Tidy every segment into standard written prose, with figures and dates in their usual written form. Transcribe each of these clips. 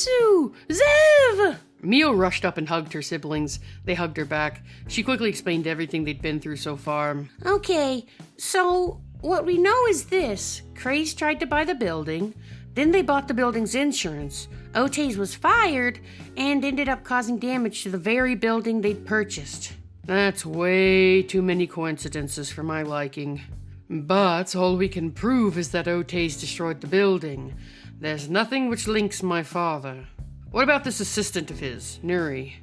Atsu! Zev! Mio rushed up and hugged her siblings. They hugged her back. She quickly explained everything they'd been through so far. Okay, so what we know is this. Craze tried to buy the building. Then they bought the building's insurance. Otes was fired and ended up causing damage to the very building they'd purchased. That's way too many coincidences for my liking. But all we can prove is that Otes destroyed the building. There's nothing which links my father. What about this assistant of his, Nuri?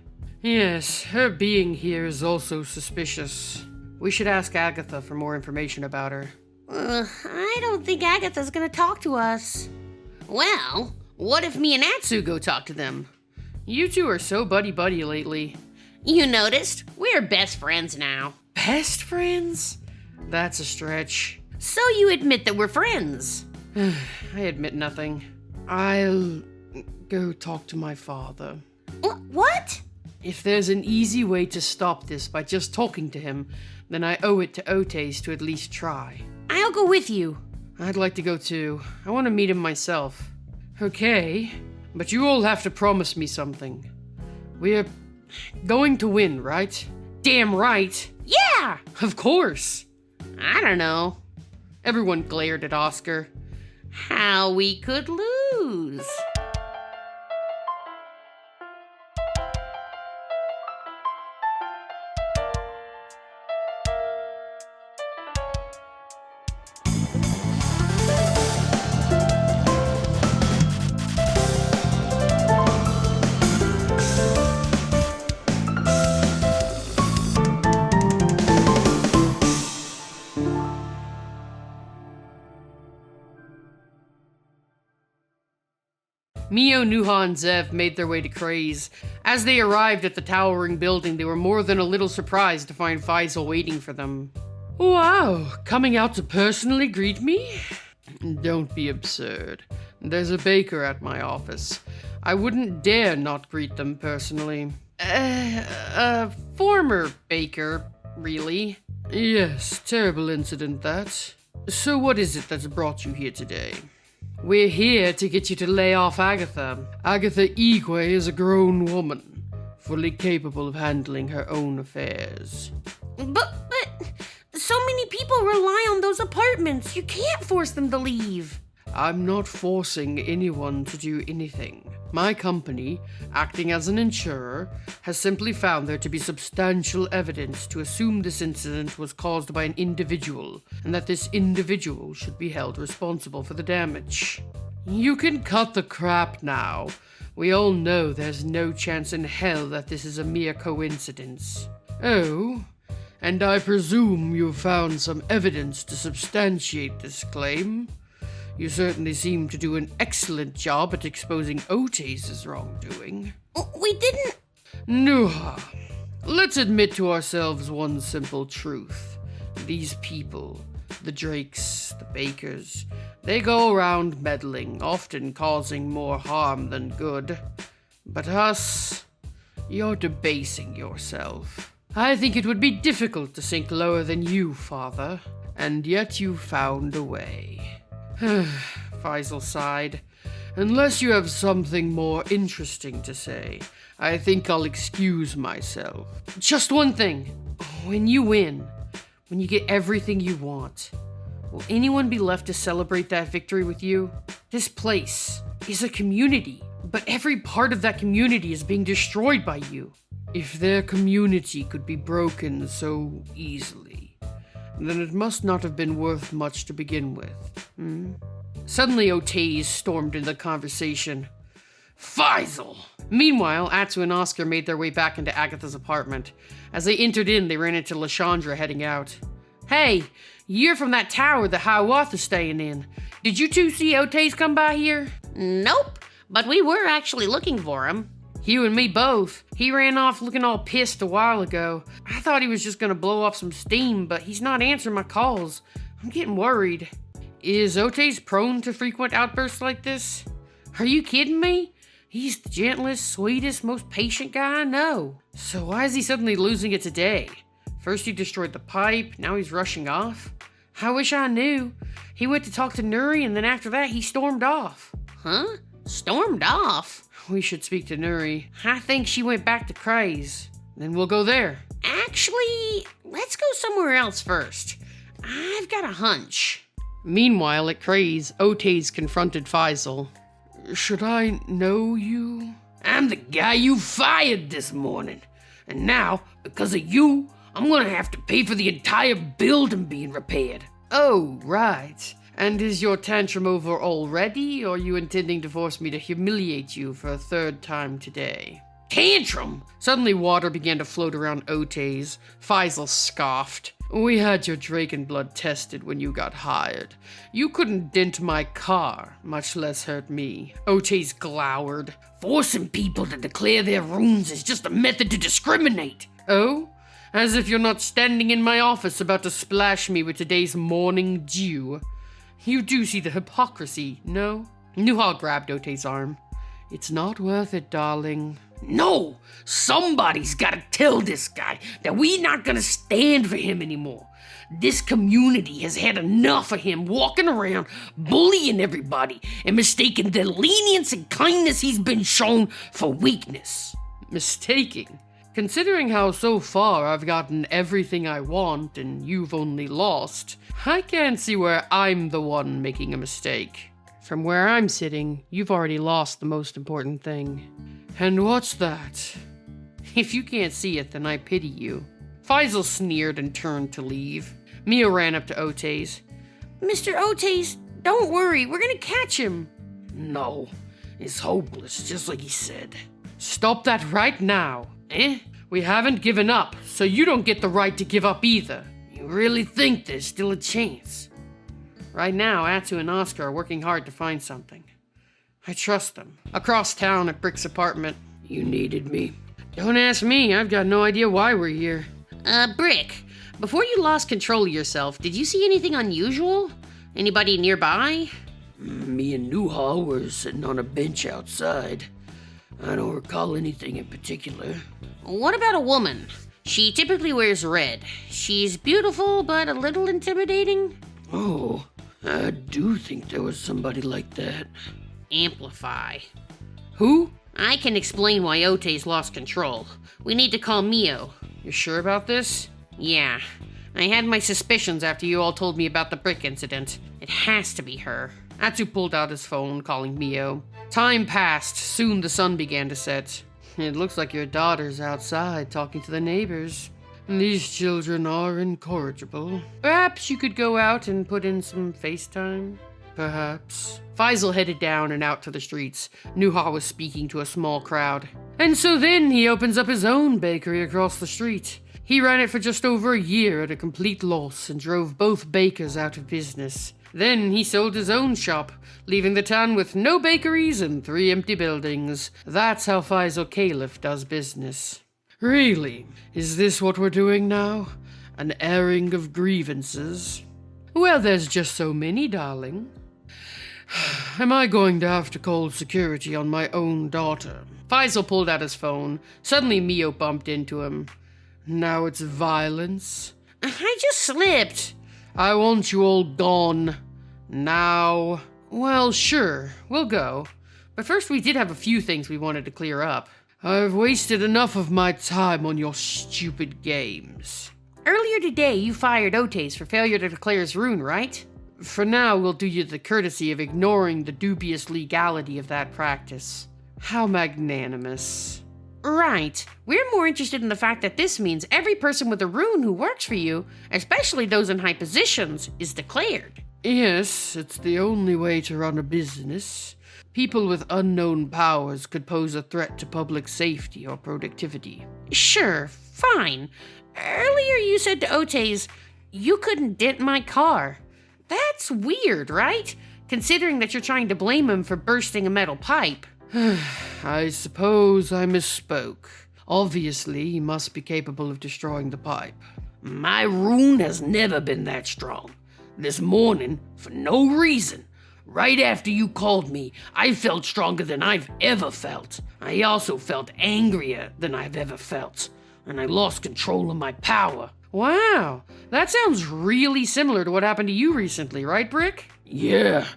Yes, her being here is also suspicious. We should ask Agatha for more information about her. I don't think Agatha's gonna talk to us. Well, what if me and Atsu go talk to them? You two are so buddy-buddy lately. You noticed? We're best friends now. Best friends? That's a stretch. So you admit that we're friends? I admit nothing. I'll go talk to my father. What? If there's an easy way to stop this by just talking to him, then I owe it to Otes to at least try. I'll go with you. I'd like to go too. I want to meet him myself. Okay, but you all have to promise me something. We're going to win, right? Damn right. Yeah! Of course. I don't know. Everyone glared at Oscar. How we could lose. Mio, Nuha, and Zev made their way to Craze. As they arrived at the towering building, they were more than a little surprised to find Faisal waiting for them. Wow, coming out to personally greet me? Don't be absurd. There's a baker at my office. I wouldn't dare not greet them personally. A former baker, really. Yes, terrible incident that. So what is it that's brought you here today? We're here to get you to lay off Agatha. Agatha Igwe is a grown woman, fully capable of handling her own affairs. But so many people rely on those apartments. You can't force them to leave. I'm not forcing anyone to do anything. My company, acting as an insurer, has simply found there to be substantial evidence to assume this incident was caused by an individual, and that this individual should be held responsible for the damage. You can cut the crap now. We all know there's no chance in hell that this is a mere coincidence. Oh, and I presume you've found some evidence to substantiate this claim? You certainly seem to do an excellent job at exposing Otes' wrongdoing. We didn't... Nuha, let's admit to ourselves one simple truth. These people, the Drakes, the Bakers, they go around meddling, often causing more harm than good. But us, you're debasing yourself. I think it would be difficult to sink lower than you, Father, and yet you found a way. Faisal sighed. Unless you have something more interesting to say, I think I'll excuse myself. Just one thing. When you win, when you get everything you want, will anyone be left to celebrate that victory with you? This place is a community, but every part of that community is being destroyed by you. If their community could be broken so easily, then it must not have been worth much to begin with. Suddenly, Otes stormed into the conversation. Faisal! Meanwhile, Atsu and Oscar made their way back into Agatha's apartment. As they entered in, they ran into Lashandra heading out. Hey, you're from that tower that Hiawatha is staying in. Did you two see Otes come by here? Nope, but we were actually looking for him. You and me both. He ran off looking all pissed a while ago. I thought he was just gonna blow off some steam, but he's not answering my calls. I'm getting worried. Is Otes prone to frequent outbursts like this? Are you kidding me? He's the gentlest, sweetest, most patient guy I know. So why is he suddenly losing it today? First he destroyed the pipe, now he's rushing off. I wish I knew. He went to talk to Nuri, and then after that he stormed off. Huh? Stormed off? We should speak to Nuri. I think she went back to Craze. Then we'll go there. Actually, let's go somewhere else first. I've got a hunch. Meanwhile, at Craze, Otaze confronted Faisal. Should I know you? I'm the guy you fired this morning. And now, because of you, I'm gonna have to pay for the entire building being repaired. Oh, right. And is your tantrum over already, or are you intending to force me to humiliate you for a third time today? Tantrum? Suddenly water began to float around Otaze. Faisal scoffed. We had your Draken blood tested when you got hired. You couldn't dent my car, much less hurt me. Otaze glowered. Forcing people to declare their runes is just a method to discriminate. Oh? As if you're not standing in my office about to splash me with today's morning dew. You do see the hypocrisy, no? Nuha grabbed Otaze's arm. It's not worth it, darling. No! Somebody's gotta tell this guy that we're not gonna stand for him anymore. This community has had enough of him walking around, bullying everybody, and mistaking the lenience and kindness he's been shown for weakness. Mistaking? Considering how so far I've gotten everything I want and you've only lost, I can't see where I'm the one making a mistake. From where I'm sitting, you've already lost the most important thing. And what's that? If you can't see it, then I pity you. Faisal sneered and turned to leave. Mio ran up to Otaze. Mr. Otaze, don't worry, we're gonna catch him. No, it's hopeless, just like he said. Stop that right now. We haven't given up, so you don't get the right to give up either. You really think there's still a chance? Right now, Atsu and Oscar are working hard to find something. I trust them. Across town at Brick's apartment. You needed me? Don't ask me, I've got no idea why we're here. Brick, before you lost control of yourself, did you see anything unusual? Anybody nearby? Me and Nuha were sitting on a bench outside. I don't recall anything in particular. What about a woman? She typically wears red. She's beautiful, but a little intimidating. Oh, I do think there was somebody like that. Amplify. Who? I can explain why Otaze lost control. We need to call Mio. You sure about this? Yeah. I had my suspicions after you all told me about the brick incident. It has to be her. Atsu pulled out his phone, calling Mio. Time passed. Soon the sun began to set. It looks like your daughter's outside talking to the neighbors. These children are incorrigible. Perhaps you could go out and put in some FaceTime? Perhaps. Faisal headed down and out to the streets. Nuha was speaking to a small crowd. And so then he opens up his own bakery across the street. He ran it for just over a year at a complete loss and drove both bakers out of business. Then he sold his own shop, leaving the town with no bakeries and 3 empty buildings. That's how Faisal Caliph does business. Really? Is this what we're doing now? An airing of grievances? Well, there's just so many, darling. Am I going to have to call security on my own daughter? Faisal pulled out his phone. Suddenly Mio bumped into him. Now it's violence? I just slipped. I want you all gone. Now. Well, sure, we'll go. But first we did have a few things we wanted to clear up. I've wasted enough of my time on your stupid games. Earlier today, you fired Otaze for failure to declare his rune, right? For now, we'll do you the courtesy of ignoring the dubious legality of that practice. How magnanimous. Right. We're more interested in the fact that this means every person with a rune who works for you, especially those in high positions, is declared. Yes, it's the only way to run a business. People with unknown powers could pose a threat to public safety or productivity. Sure, fine. Earlier you said to Otaze, you couldn't dent my car. That's weird, right? Considering that you're trying to blame him for bursting a metal pipe. I suppose I misspoke. Obviously, he must be capable of destroying the pipe. My rune has never been that strong. This morning, for no reason, right after you called me, I felt stronger than I've ever felt. I also felt angrier than I've ever felt. And I lost control of my power. Wow, that sounds really similar to what happened to you recently, right, Brick? Yeah,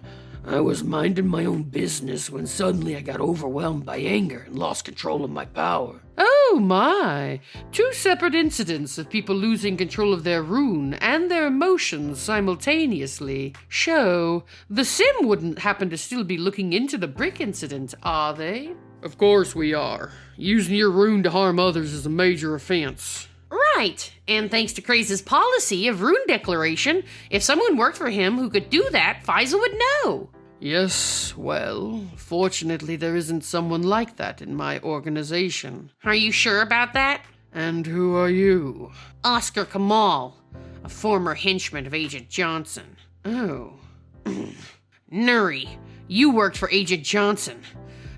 I was minding my own business when suddenly I got overwhelmed by anger and lost control of my power. Oh my! 2 separate incidents of people losing control of their rune and their emotions simultaneously show the Sim wouldn't happen to still be looking into the brick incident, are they? Of course we are. Using your rune to harm others is a major offense. Right, and thanks to Craze's policy of rune declaration, if someone worked for him who could do that, Faisal would know. Yes, well, fortunately there isn't someone like that in my organization. Are you sure about that? And who are you? Oscar Kamal, a former henchman of Agent Johnson. Oh. Nuri, you worked for Agent Johnson,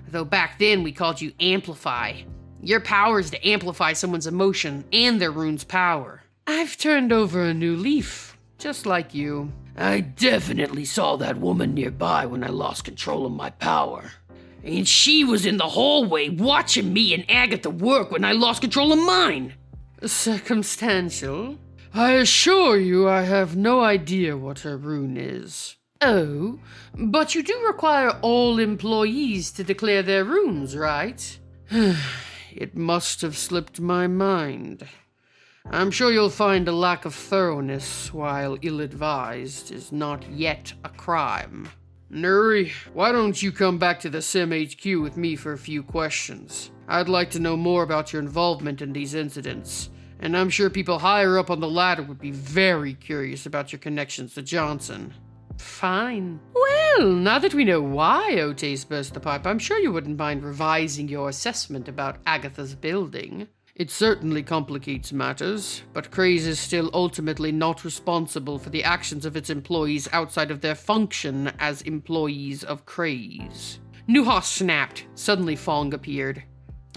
though back then we called you Amplify. Your power is to amplify someone's emotion and their rune's power. I've turned over a new leaf, just like you. I definitely saw that woman nearby when I lost control of my power. And she was in the hallway watching me and Agatha work when I lost control of mine. Circumstantial? I assure you I have no idea what her rune is. Oh, but you do require all employees to declare their runes, right? It must have slipped my mind. I'm sure you'll find a lack of thoroughness, while ill-advised, is not yet a crime. Nuri, why don't you come back to the Sim HQ with me for a few questions? I'd like to know more about your involvement in these incidents, and I'm sure people higher up on the ladder would be very curious about your connections to Johnson. Fine. Well, now that we know why Otis burst the pipe, I'm sure you wouldn't mind revising your assessment about Agatha's building. It certainly complicates matters, but Craze is still ultimately not responsible for the actions of its employees outside of their function as employees of Craze. Nuha snapped. Suddenly Fong appeared.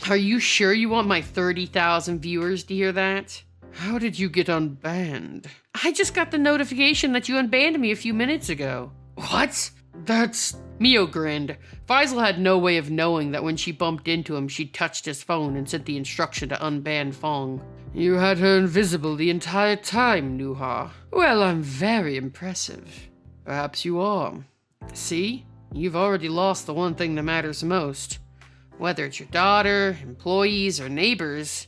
Are you sure you want my 30,000 viewers to hear that? How did you get unbanned? I just got the notification that you unbanned me a few minutes ago. What? That's... Mio grinned. Faisal had no way of knowing that when she bumped into him, she touched his phone and sent the instruction to unban Fong. You had her invisible the entire time, Nuha. Well, I'm very impressive. Perhaps you are. See? You've already lost the one thing that matters most. Whether it's your daughter, employees, or neighbors,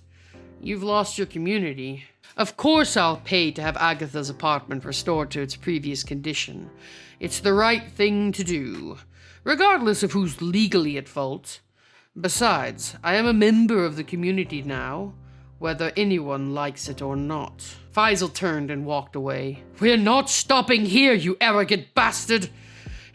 you've lost your community. Of course I'll pay to have Agatha's apartment restored to its previous condition. It's the right thing to do, regardless of who's legally at fault. Besides, I am a member of the community now, whether anyone likes it or not. Faisal turned and walked away. We're not stopping here, you arrogant bastard!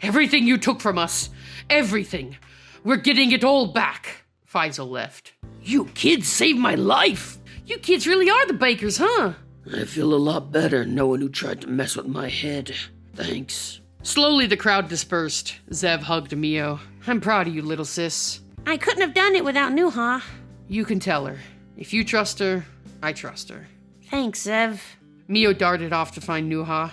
Everything you took from us, everything. We're getting it all back. Faisal left. You kids saved my life! You kids really are the Bakers, huh? I feel a lot better knowing who tried to mess with my head. Thanks. Slowly the crowd dispersed. Zev hugged Mio. I'm proud of you, little sis. I couldn't have done it without Nuha. You can tell her. If you trust her, I trust her. Thanks, Zev. Mio darted off to find Nuha.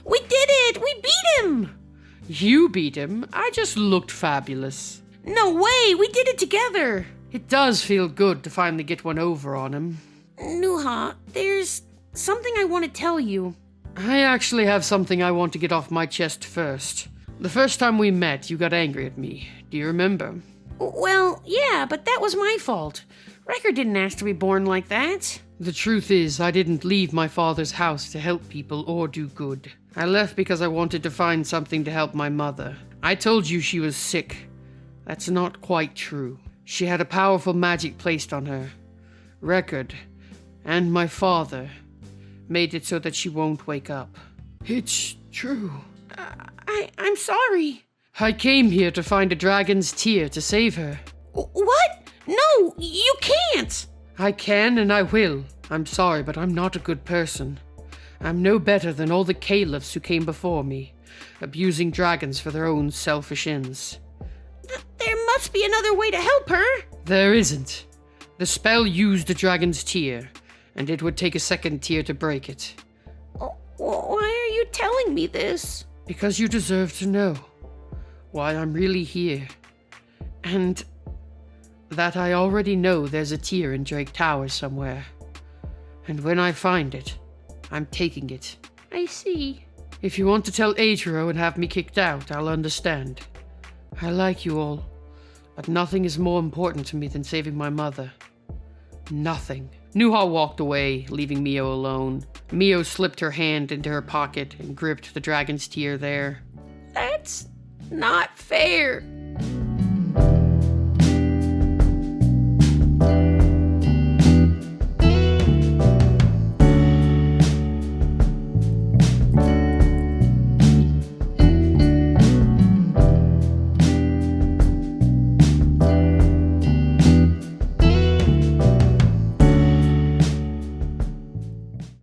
We did it! We beat him! You beat him? I just looked fabulous. No way! We did it together! It does feel good to finally get one over on him. Nuha, there's something I want to tell you. I actually have something I want to get off my chest first. The first time we met, you got angry at me. Do you remember? Well, yeah, but that was my fault. Wrecker didn't ask to be born like that. The truth is, I didn't leave my father's house to help people or do good. I left because I wanted to find something to help my mother. I told you she was sick. That's not quite true. She had a powerful magic placed on her. Record, and my father, made it so that she won't wake up. It's true. I'm sorry. I came here to find a dragon's tear to save her. What? No, you can't! I can and I will. I'm sorry, but I'm not a good person. I'm no better than all the caliphs who came before me, abusing dragons for their own selfish ends. There must be another way to help her. There isn't. The spell used a dragon's tear, and it would take a second tear to break it. Why are you telling me this? Because you deserve to know why I'm really here. And that I already know there's a tear in Drake Tower somewhere. And when I find it, I'm taking it. I see. If you want to tell Atro and have me kicked out, I'll understand. I like you all, but nothing is more important to me than saving my mother. Nothing. Nuha walked away, leaving Mio alone. Mio slipped her hand into her pocket and gripped the dragon's tear there. That's not fair.